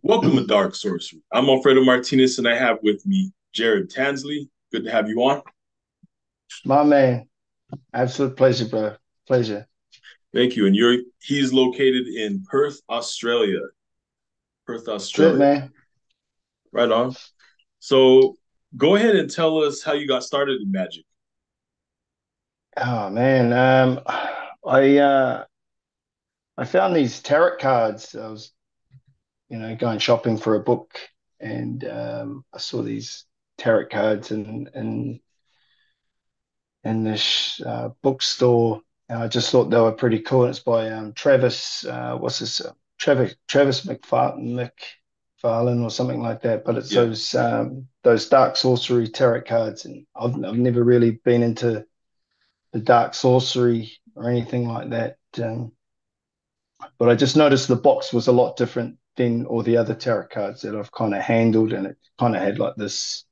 Welcome to Dark Sorcery. I'm Alfredo Martinez, and I have with me Jared Tansley. Good to have you on. My man, absolute pleasure, bro. Pleasure. Thank you. And he's located in Perth, Australia. Perth, That's it, Australia. man. Right on. So go ahead and tell us how you got started in magic. Oh man, I I found these tarot cards. I was, going shopping for a book, and I saw these tarot cards in this bookstore, and I just thought they were pretty cool. And it's by Travis. What's this? Travis McFarlane or something like that. But it's Yeah. those Dark Sorcery tarot cards, and I've never really been into the Dark Sorcery or anything like that. But I just noticed the box was a lot different than all the other tarot cards that I've kind of handled, and it kind of had like this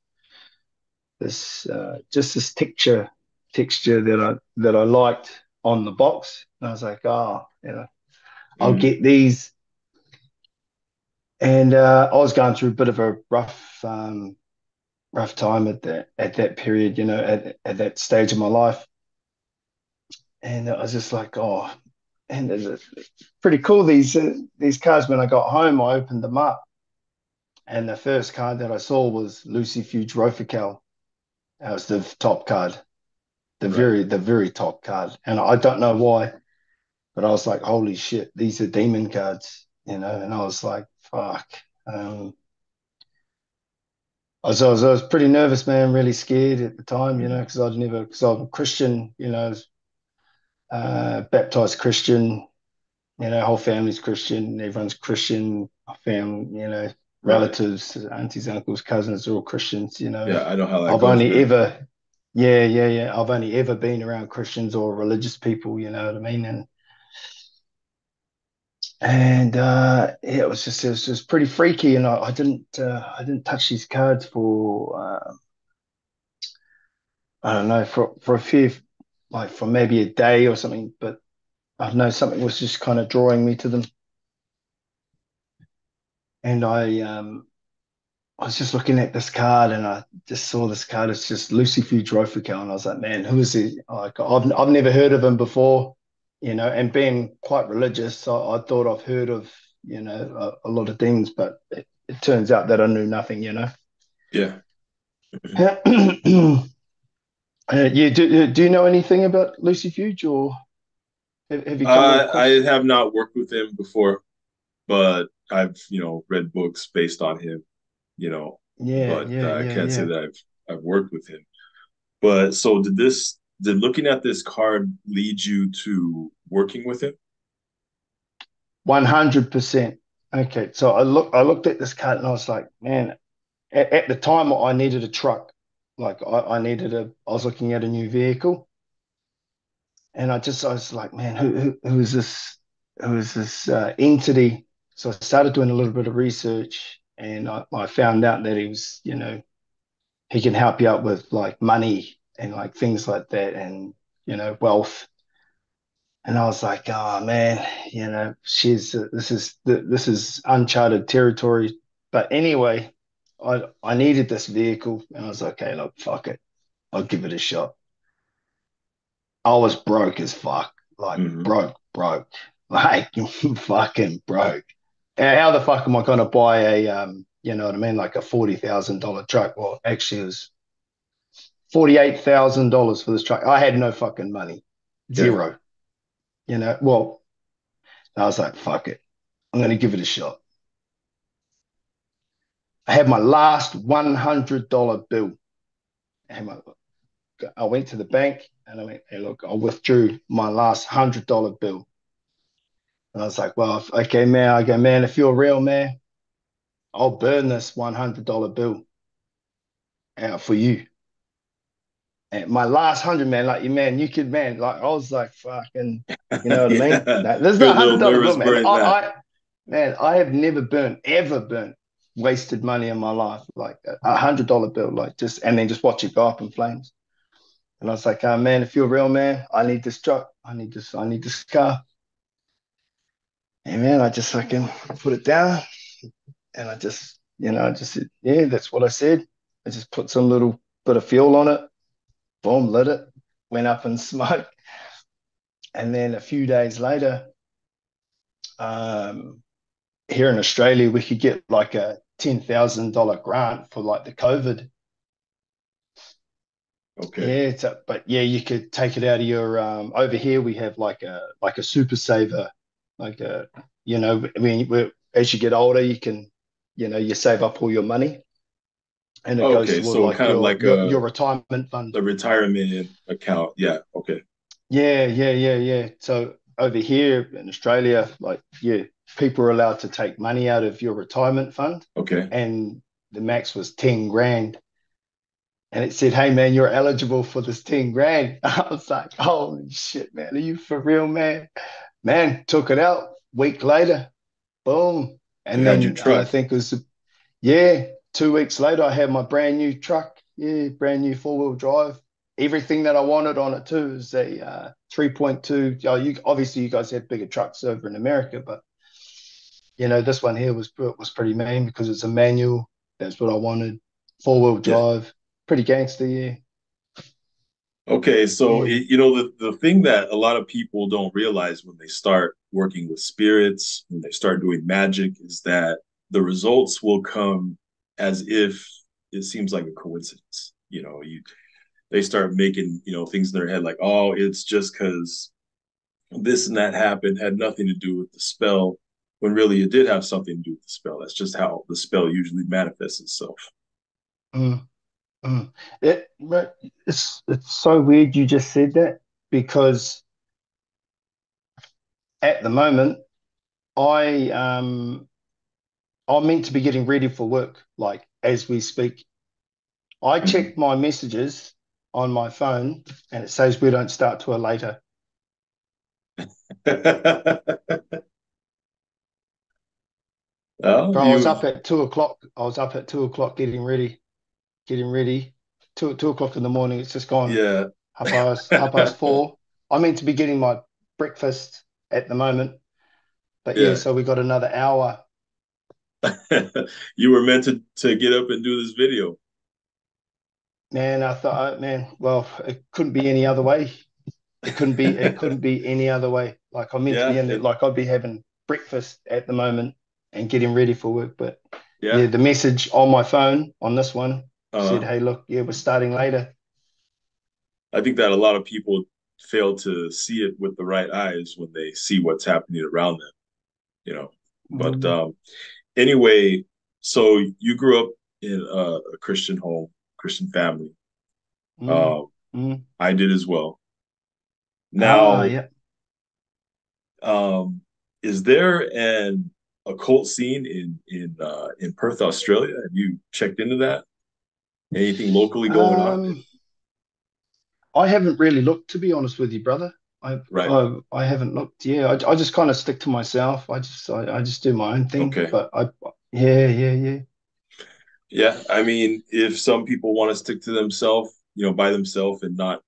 just this texture that I liked on the box. And I was like, oh, I'll Mm, get these. And I was going through a bit of a rough time at that period, at that stage of my life. And I was just like, oh, and it's pretty cool. These cards, when I got home, I opened them up, and the first card that I saw was Lucifuge Rofocale. That was the top card, right. the very top card. And I don't know why, but I was like, holy shit, these are demon cards, And I was like, fuck. Um, I was pretty nervous, man, really scared at the time, Mm, because I'm a Christian, baptized Christian, whole family's Christian, everyone's Christian. I found, right. relatives, aunties, uncles, cousins are all Christians, Yeah, and I know how that I've goes, only man. ever, yeah, yeah, yeah, I've only ever been around Christians or religious people, you know what I mean? And yeah, it was just pretty freaky, and I didn't touch these cards for I don't know, for a few, like for maybe a day or something, but I don't know, something was just kind of drawing me to them. And I was just looking at this card, and I just saw this card. It's just Lucifuge Rofocale, and I was like, man, who is he? Like, I've never heard of him before, and being quite religious, I thought I've heard of, a lot of things, but it turns out that I knew nothing. Yeah. Do you know anything about Lucifuge, or have you come I across? have not worked with him before, but I've, read books based on him, Yeah, but yeah, I yeah, can't say yeah. that I've worked with him. But so did looking at this card lead you to working with him? 100%. Okay, so I looked at this card, and I was like, man, at the time I needed a truck. Like I was looking at a new vehicle, and I was like, man, who is this? Who is this entity? So I started doing a little bit of research, and I found out that he can help you out with like money and like things like that, and wealth. And I was like, oh man, this is uncharted territory. But anyway, I needed this vehicle, and I was like, okay, look, fuck it, I'll give it a shot. I was broke as fuck, like Hmm. broke, like fucking broke. And how the fuck am I gonna buy you know what I mean, like a $40,000 truck? Well, actually, it was $48,000 for this truck. I had no fucking money, Yeah. zero. Well, I was like, fuck it, I'm gonna give it a shot. I had my last $100 bill. I went to the bank, and I went, hey, look, I withdrew my last $100 bill. And I was like, well, okay, man. I go, man, if you're real, man, I'll burn this $100 bill out for you. And my last hundred, man, like you, man, you could, man, like I was like, fucking, you know what I mean? Yeah. This is You're a a little $100 bill, nervous man. burning that. Man, I have never ever burnt, wasted money in my life, like a $100 bill, like just, and then just watch it go up in flames. And I was like, oh, man, if you're real, man, I need this truck. I need this car. And man, I just fucking put it down. And I just, I just said, yeah, that's what I said. I just put some little bit of fuel on it, boom, lit it, went up in smoke. And then a few days later, um, here in Australia, we could get like a $10,000 grant for like the COVID. Okay. Yeah, but yeah, you could take it out of your over here we have like a super saver, like a as you get older, you can, you save up all your money and it goes Okay. toward So like kind of like your retirement fund. a retirement account. Yeah. Okay. Yeah. So over here in Australia, like yeah, people are allowed to take money out of your retirement fund, Okay. and the max was 10 grand. And it said, "Hey man, you're eligible for this 10 grand." I was like, "Holy shit, man, are you for real, man?" Man, took it out. Week later, boom. You And had your then I truck. think it was, yeah, 2 weeks later, I had my brand new truck. Yeah, brand new four-wheel drive. Everything that I wanted on it too is a 3.2. Obviously you guys have bigger trucks over in America, but this one here was pretty mean because it's a manual. That's what I wanted. Four-wheel Yeah. drive, pretty gangster. Yeah, Okay. So yeah. the thing that a lot of people don't realize when they start working with spirits, when they start doing magic, is that the results will come as if it seems like a coincidence. They start making, things in their head like, oh, it's just because this and that happened, had nothing to do with the spell, when really it did have something to do with the spell. That's just how the spell usually manifests itself. Mm, mm. But it's so weird you just said that because at the moment I I'm meant to be getting ready for work, like as we speak. I Mhm. check my messages on my phone and it says we don't start till later. Well, Bro, I was you, up at 2 o'clock. I was up at 2 o'clock getting ready. Two o'clock in the morning. It's just gone yeah, half past 4. I'm meant to be getting my breakfast at the moment. But yeah, yeah. so we got another hour. You were meant to get up and do this video. Man, I thought, man, well, it couldn't be any other way. It couldn't be any other way. Like I'm meant to be Yeah, in it, like I'd be having breakfast at the moment and getting ready for work. But yeah, yeah. the message on my phone on this one said, Uh, "Hey, look, yeah, we're starting later." I think that a lot of people fail to see it with the right eyes when they see what's happening around them, you know. But Mm, anyway, so you grew up in a Christian home, Christian family. mm, Um, mm. I did as well. Ah, Now, yeah. um, is there an occult scene in Perth, Australia? Have you checked into that? Anything locally going on? Um, I haven't really looked, to be honest with you, brother. Right. I haven't looked. Yeah, I just kind of stick to myself. I just do my own thing. Okay. But yeah. Yeah. I mean, if some people want to stick to themselves, by themselves and not,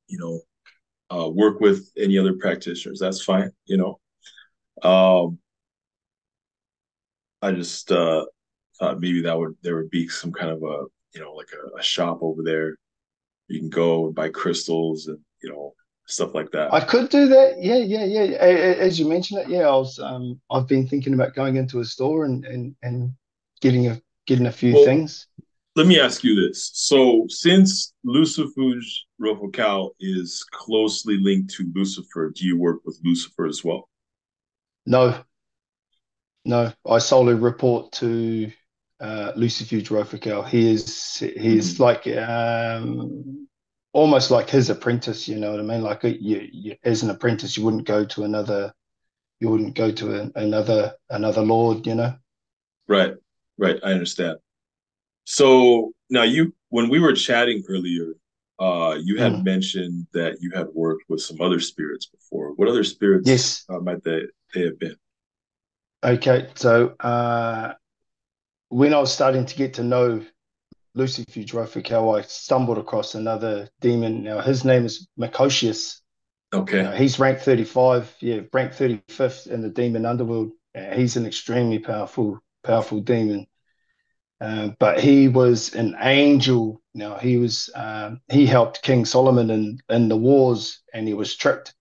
work with any other practitioners, that's fine. Um, I just thought maybe there would be some kind of like a shop over there. You can go and buy crystals and stuff like that. I could do that. Yeah. As you mentioned it, yeah, I've been thinking about going into a store and getting a few Well, things. let me ask you this. So, since Lucifuge Rofocale is closely linked to Lucifer, do you work with Lucifer as well? No, no, I solely report to Lucifuge Rofocale. He is Hmm. like almost like his apprentice. You know what I mean? Like as an apprentice, you wouldn't go to another lord. You know. Right, right. I understand. So now when we were chatting earlier, you had Mm. mentioned that you had worked with some other spirits before. What other spirits Yes. might they have been? Okay. So when I was starting to get to know Lucifuge Rofocale, I stumbled across another demon. Now his name is Makoshius. Okay. He's ranked 35, yeah, ranked 35th in the demon underworld. He's an extremely powerful. powerful demon. But he was an angel. Now he helped King Solomon in the wars, and he was tricked.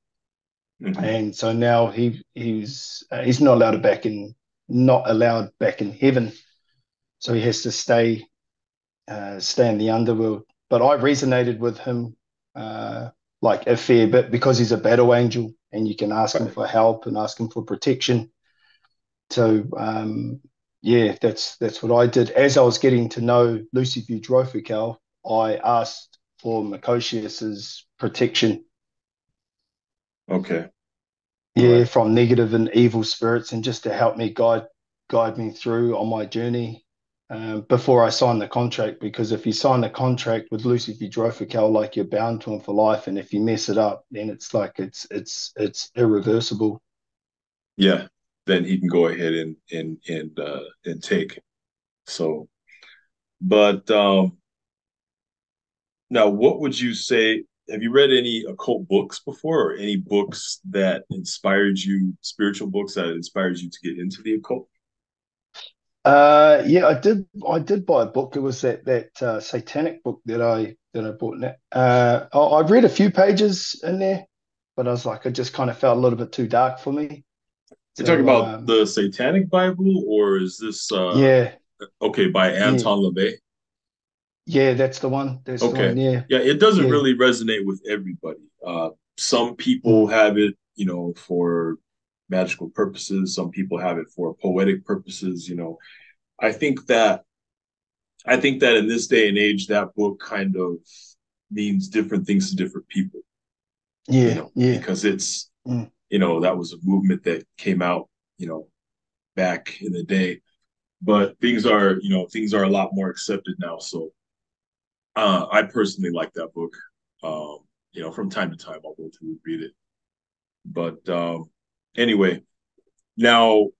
Hmm. And so now he's not allowed back in heaven. So he has to stay in the underworld. But I resonated with him like a fair bit because he's a battle angel, and you can ask him Right. for help and ask him for protection. So yeah, that's what I did. As I was getting to know Lucifuge Rofocale, I asked for Makoshius's protection, Okay. All yeah, right. from negative and evil spirits, and just to help me guide me through on my journey before I sign the contract. Because if you sign the contract with Lucifuge Rofocale, like you're bound to him for life, and if you mess it up, then it's like it's irreversible. Yeah. Then he can go ahead and take. So, but now, what would you say? Have you read any occult books before, or any books that inspired you, spiritual books that inspired you to get into the occult? Yeah, I did buy a book. It was that satanic book that I bought. I've read a few pages in there, but I was like, it just kind of felt a little bit too dark for me. You're talking So about the Satanic Bible, or is this yeah, okay by yeah, Anton LaVey? yeah, that's the one. That's the one. Okay. Yeah, Yeah, it doesn't yeah, really resonate with everybody. Some people mm, have it, for magical purposes. Some people have it for poetic purposes. I think that I think that in this day and age, that book kind of means different things to different people, yeah, yeah, because it's, mm, that was a movement that came out, back in the day. But things are a lot more accepted now. So I personally like that book. From time to time I'll go through and read it. But anyway, now,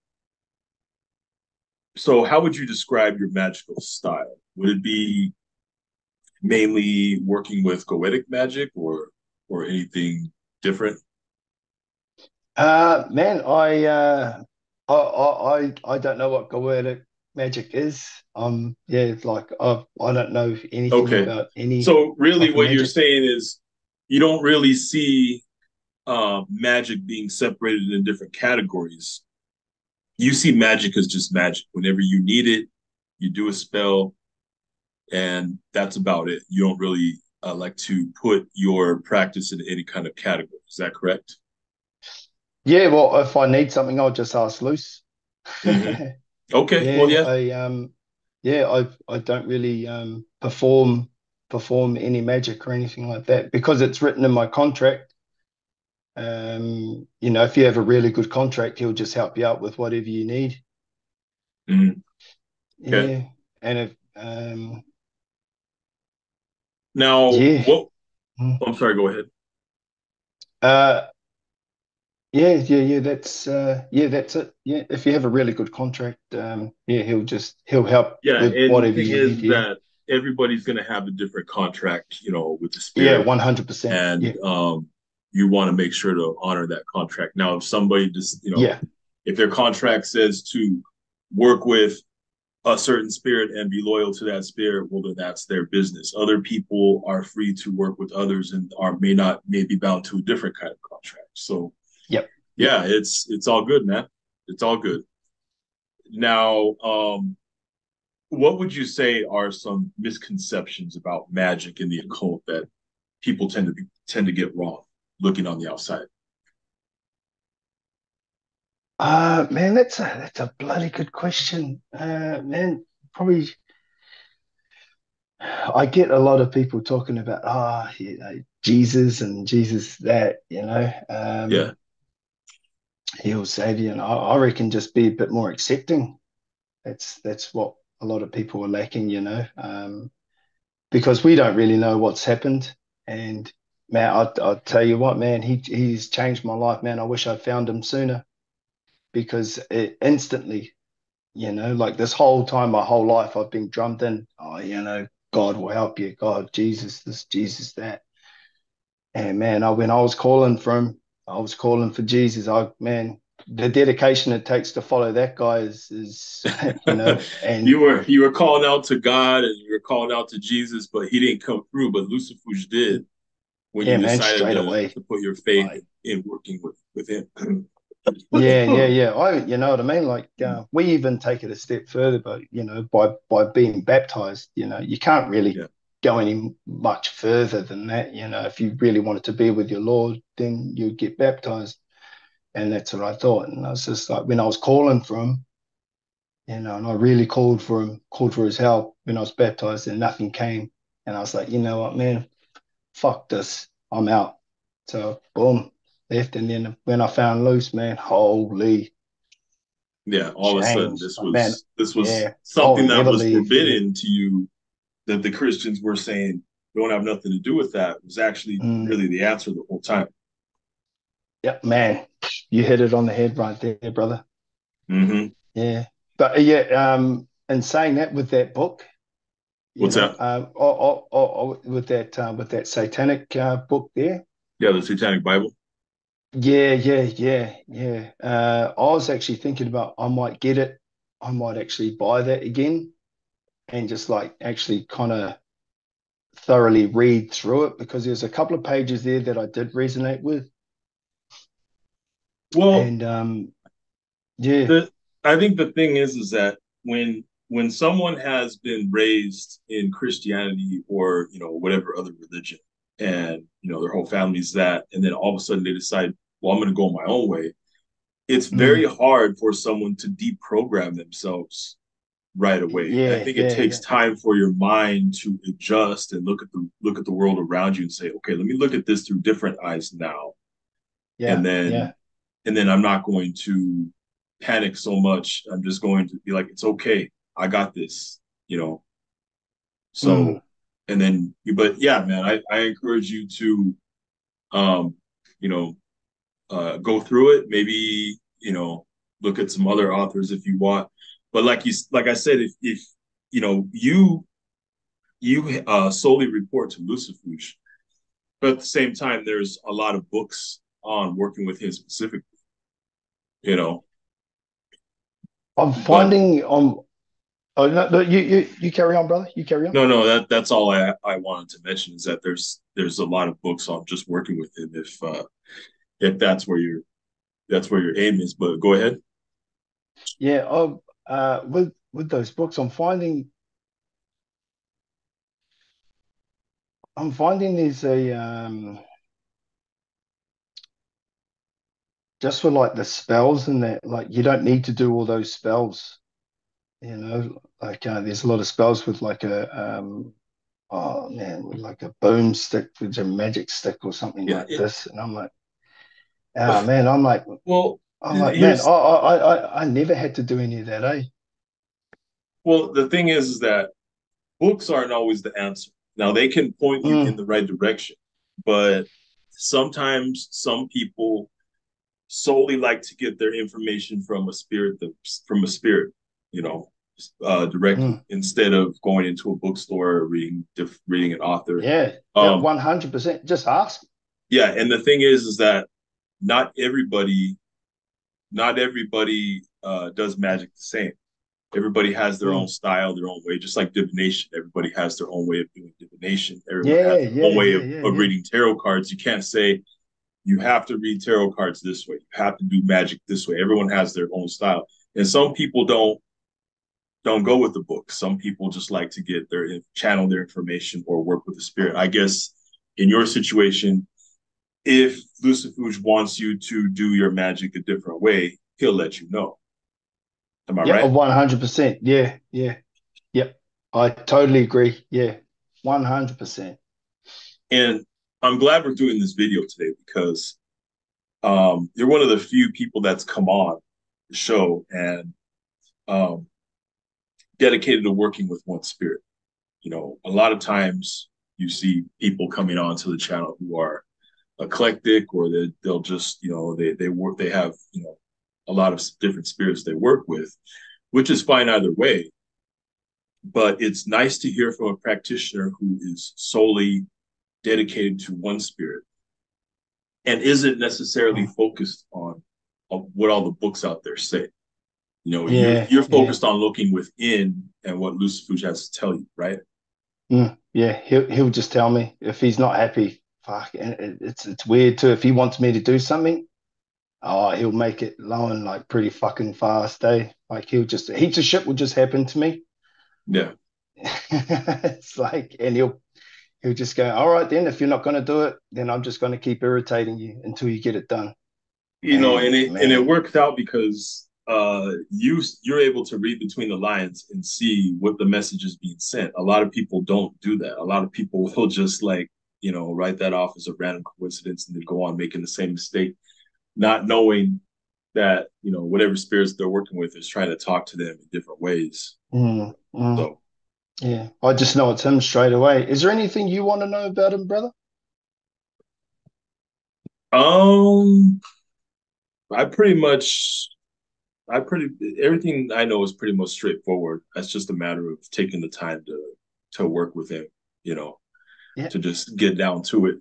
so how would you describe your magical style? Would it be mainly working with goetic magic, or anything different? Man, I don't know what Goetic magic is. Yeah, it's like I don't know anything Okay. about any So really type of what you're magic. saying is you don't really see magic being separated in different categories. You see magic as just magic. Whenever you need it, you do a spell, and that's about it. You don't really like to put your practice in any kind of category. Is that correct? Yeah, well, if I need something, I'll just ask Luce. Hmm. Okay. Well, Yeah, yeah. I don't really perform any magic or anything like that because it's written in my contract. If you have a really good contract, he'll just help you out with whatever you need. Hmm. Okay. Yeah, and if Now, yeah, what? mm. Oh, I'm sorry. Go ahead. uh, yeah, that's it. Yeah, if you have a really good contract, yeah, he'll help Yeah, with and the whatever thing you need. is Yeah, that everybody's going to have a different contract, with the yeah, spirit, 100%. and Yeah, you want to make sure to honor that contract. Now, if somebody just, yeah, if their contract says to work with a certain spirit and be loyal to that spirit, well, then that's their business. Other people are free to work with others and may be bound to a different kind of contract. So yep, yep. yeah, it's all good, man. It's all good. Now, what would you say are some misconceptions about magic in the occult that people tend to get wrong looking on the outside? Man, that's a bloody good question. Man, probably I get a lot of people talking about Jesus and Jesus that, Yeah. he'll save you, and I reckon just be a bit more accepting. That's what a lot of people are lacking, because we don't really know what's happened. And man, I'll tell you what, man, he's changed my life, man. I wish I'd found him sooner because it instantly, like this whole time, my whole life, I've been drummed in. Oh, God will help you. God, Jesus, this, Jesus, that. And man, when I was calling for him, I was calling for Jesus. Man, the dedication it takes to follow that guy is you know, and you were calling out to God and you were calling out to Jesus, but he didn't come through. But Lucifuge did when yeah, you man, decided straight away. to put your faith Like, in working with him. yeah, yeah, yeah. You know what I mean? Like, we even take it a step further, but you know, by being baptized, you know, you can't really Yeah. go any much further than that. You know, if you really wanted to be with your Lord, then you'd get baptized. And that's what I thought. And I was just like, when I was calling for him, you know, and I really called for him, called for his help when I was baptized, and nothing came. And I was like, you know what, man, fuck this, I'm out. So boom, left. And then when I found loose, man, holy Yeah, all of a sudden change. Like, man, this was yeah, I something would that never was leave. Yeah. forbidden to you that the Christians were saying don't have nothing to do with that was actually Mm, really the answer the whole time. yep, man, you hit it on the head right there, brother. Mm-hmm. Yeah. But yeah, and saying that with that book, you What's know, that? with that satanic book there. Yeah, the Satanic Bible. Yeah, yeah, yeah, yeah. I was actually thinking about I might get it. I might actually buy that again and just like actually kind of thoroughly read through it because there's a couple of pages there that I did resonate with. Well, And yeah, the I think the thing is that when someone has been raised in Christianity or whatever other religion, and their whole family's that, and then all of a sudden they decide, well, I'm going to go my own way. It's very mm, hard for someone to deprogram themselves right away. And I yeah, think it yeah, takes yeah, time for your mind to adjust and look at the world around you and say, okay, let me look at this through different eyes now. yeah, And then yeah, I'm not going to panic so much. I'm just going to be like, it's okay. I got this. mm, So, and then, but yeah, man, I encourage you to, um, you know, go through it. Maybe, look at some other authors if you want. But like I said, if you solely report to Lucifuge, but at the same time, there's a lot of books on working with him specifically, you know. I'm But finding oh no, no, you carry on, brother. You carry on. no, that's all I wanted to mention is that there's a lot of books on just working with him if that's where your aim is. But go ahead. Yeah, with those books, I'm finding there's a just for like the spells and that, like you don't need to do all those spells, you know. Like there's a lot of spells with like a oh man, with like a boomstick, with a magic stick or something Yeah. like this, and I'm like, oh man, Well, I'm like, man, here's I never had to do any of that, eh? well, the thing is that books aren't always the answer. Now they can point you in Mm, the right direction, but sometimes some people solely like to get their information from a spirit, you know, directly mm. instead of going into a bookstore or reading an author. Yeah, yeah, Um, 100%. Just ask. yeah, and the thing is that not everybody, not everybody does magic the same. Everybody has their own Mm. style, their own way, just like divination. Everybody has their own way of doing divination. Everyone Yeah, has their yeah, own way yeah, of yeah, yeah. reading tarot cards. You can't say you have to read tarot cards this way. You have to do magic this way. Everyone has their own style. And some people don't go with the book. Some people just like to get their channel their information or work with the spirit. I guess in your situation, if Lucifuge wants you to do your magic a different way, he'll let you know. Am I Yeah, right? 100%. Yeah, yeah. Yep. I totally agree. Yeah. 100%. And I'm glad we're doing this video today because you're one of the few people that's come on the show and um, dedicated to working with one spirit. A lot of times you see people coming onto the channel who are eclectic or they'll just, they have, a lot of different spirits they work with, which is fine either way. But it's nice to hear from a practitioner who is solely dedicated to one spirit and isn't necessarily Mm. focused on what all the books out there say. You know, Yeah, you're yeah. focused on looking within and what Lucifuge has to tell you, right? Yeah, he'll just tell me if he's not happy. Fuck, and it's weird too. If he wants me to do something, oh, he'll make it known like pretty fucking fast, eh? Like he'll just heaps of shit will just happen to me. Yeah. It's like, and he'll just go, all right, then if you're not gonna do it, then I'm just gonna keep irritating you until you get it done. You know, And and it man, worked out because you're able to read between the lines and see what the message is being sent. A lot of people don't do that. A lot of people will just like, you know, write that off as a random coincidence and then go on making the same mistake, not knowing that, you know, whatever spirits they're working with is trying to talk to them in different ways. mm, mm, So yeah, I just know it's him straight away. Is there anything you want to know about him, brother? um I pretty much I pretty everything I know is pretty much straightforward. That's just a matter of taking the time to work with him, you know, Yeah. to just get down to it.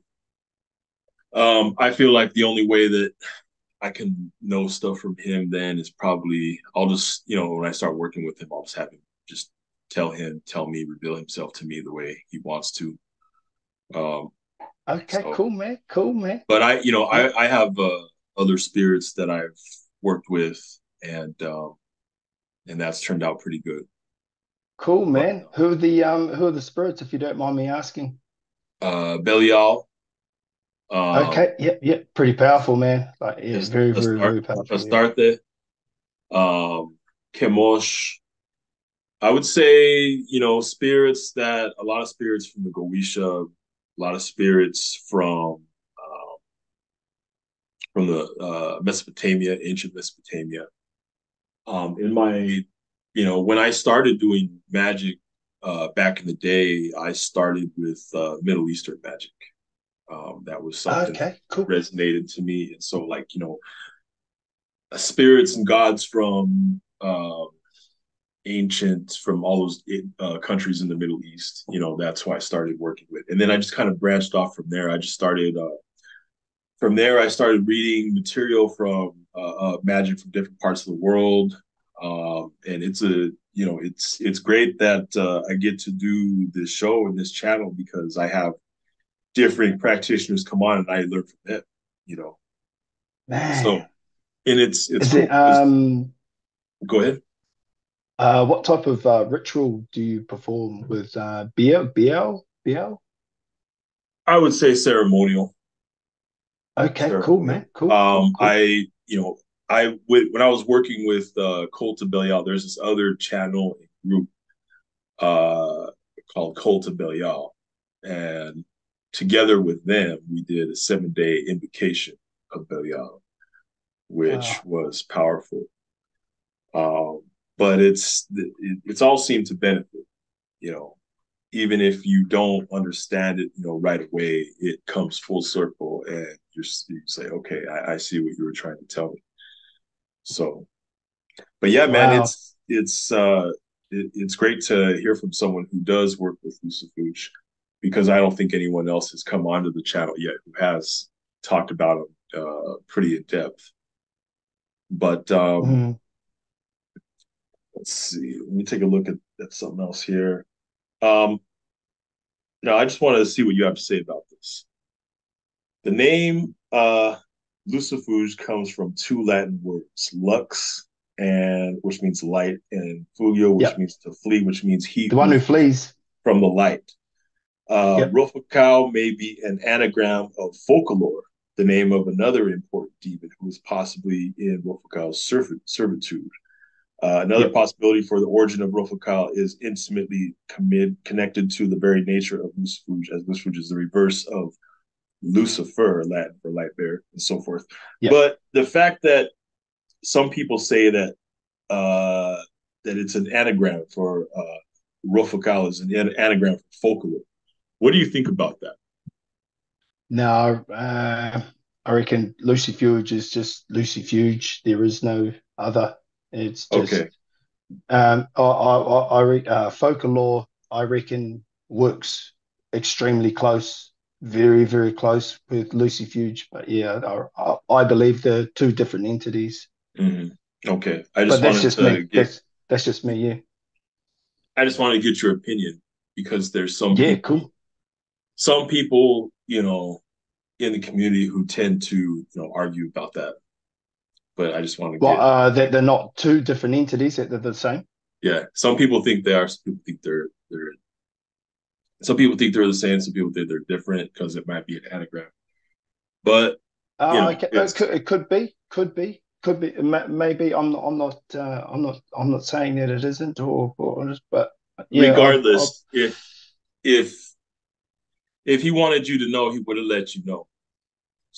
I feel like the only way that I can know stuff from him then is probably I'll just, you know, when I start working with him, I'll just have him just tell me, reveal himself to me the way he wants to. Um, Okay, so, cool, man. Cool, man. but I, you know, Yeah, I have other spirits that I've worked with, and that's turned out pretty good. cool, But man. Who are the spirits, if you don't mind me asking? Belial, um, Okay, yep, yep. Pretty powerful, man. Like, yeah, very, very, very powerful. Yeah. Astarte, Chemosh. I would say, you know, spirits that a lot of spirits from the Goetia, a lot of spirits from the Mesopotamia, ancient Mesopotamia. In my, you know, when I started doing magic back in the day, I started with Middle Eastern magic. That was something that Okay, cool. resonated to me, and so like you know, spirits and gods from ancient from all those countries in the Middle East. You know, that's who I started working with, and then I just kind of branched off from there. I just started from there. I started reading material from magic from different parts of the world, and it's a you know it's great that I get to do this show and this channel because I have different practitioners come on and I learn from them. You know, so Man. and it's Is it cool because go ahead. what type of ritual do you perform with Biel? I would say ceremonial. Okay, cool, man. Ceremonial. Cool, cool, cool. I you know when I was working with Cult of Belial, there's this other channel group uh, called Cult of Belial, and together with them, we did a 7 day invocation of Belial, which Wow. was powerful. Um, but it's all seemed to benefit, you know, even if you don't understand it, you know, right away, it comes full circle, and you say, okay, I see what you were trying to tell me. So, but yeah, man, Wow. it's great to hear from someone who does work with Lucifuge because I don't think anyone else has come onto the channel yet who has talked about him pretty in depth. But Mm. let's see, let me take a look at something else here. Um, no, I just wanted to see what you have to say about this. The name Lucifuge comes from two Latin words, lux, and which means light, and fugio, which Yep. means to flee, which means he The one who who flees flees. from the light. Yep. Rofocale may be an anagram of Folklore, the name of another important demon who was possibly in Rofocale's servitude. Another Yep. possibility for the origin of Rofocale is intimately connected to the very nature of Lucifuge, as Lucifuge is the reverse of Lucifer, Latin for light bearer, and so forth. Yep. But the fact that some people say that that it's an anagram for Rofocale is an anagram for folklore. What do you think about that? No, I reckon Lucifuge is just Lucifuge. There is no other. It's Okay, just folklore. I reckon works extremely close. very, very close with Lucifuge. But yeah, I believe they're two different entities. Hmm. Okay. I just But that's wanted just to me. get That's just me. Yeah. I just wanted to get your opinion because there's Yeah. Cool. some people, in the community who tend to, argue about that. But I just want to Well, get that they're not two different entities. That they're the same. yeah. Some people think they are, some people think they're the same, some people think they're different because it might be an anagram. But Okay. it's It could be. Could be. Maybe I'm not saying that it isn't, but yeah, I've regardless, if if he wanted you to know, he would have let you know.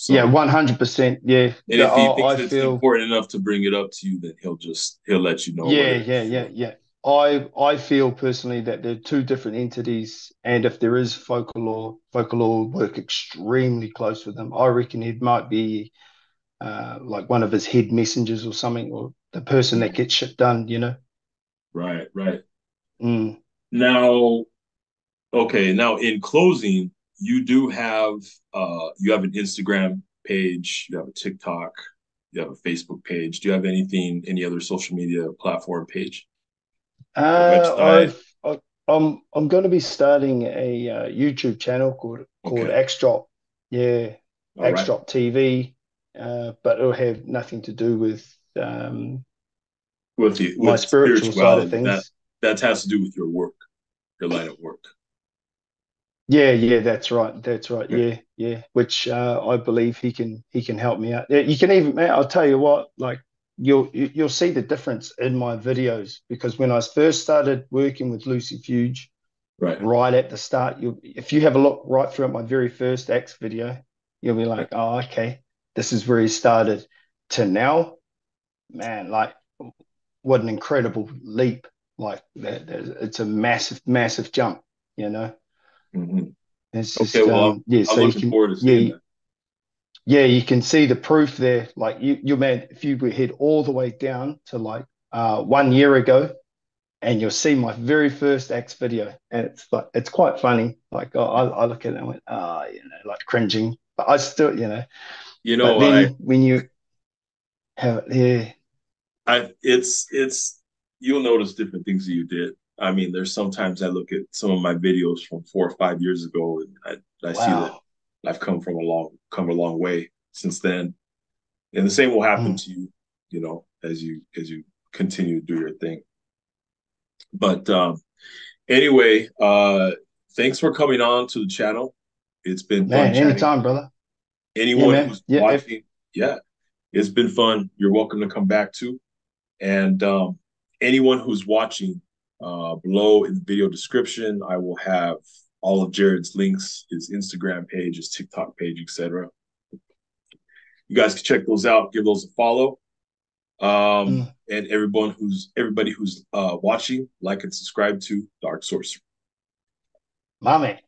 yeah, So 100%. Yeah, and if he thinks I it's feel. important enough to bring it up to you, then he'll let you know Yeah, whether yeah, it's yeah, true. yeah. I feel personally that they're two different entities, and if there is folklore work extremely close with them. I reckon it might be like one of his head messengers or something, or the person that Mhm. gets shit done, you know? Right, right. Mm. Now, okay, now in closing, you have an Instagram page, you have a TikTok, you have a Facebook page. Do you have any other social media platform page or website? I'm going to be starting a YouTube channel called Okay. X-Drop. Yeah, All right. X-Drop TV, but it'll have nothing to do with my With spiritual side of spirituality, things. that has to do with your work, your line of work. Yeah, yeah, that's right. That's right. Okay. Yeah, yeah. Which I believe he can help me out. Yeah, you can even, man, I'll tell you what, like you'll see the difference in my videos because when I first started working with Lucifuge, Right. right at the start, you if you have a look right throughout my very first X video, you'll be Right. like, oh, okay, this is where he started to now, man, like what an incredible leap. Like it's a massive, massive jump, you know. Hmm. It's Okay. just Well, yeah, I'm so you looking can forward to seeing yeah, that. yeah, you can see the proof there. Like you man, if you head all the way down to like 1 year ago, and you'll see my very first X video, and it's quite funny. Like I look at it and went, like cringing, but I still, You But know, then when you have it there, it's you'll notice different things that you did. I mean, there's sometimes I look at some of my videos from 4 or 5 years ago, and I see that wow. I've come a long way since then. And the same will happen Mm. to you, as you continue to do your thing. But anyway, thanks for coming on to the channel. It's been fun Man, chatting with anytime, you. brother. Yeah, Anyone man. who's Yeah, if watching, yeah, it's been fun. You're welcome to come back too. And anyone who's watching, below in the video description, I will have all of Jared's links, his Instagram page, his TikTok page, etc. You guys can check those out, give those a follow. mm, And everybody who's watching, like and subscribe to Dark Sorcery. my man.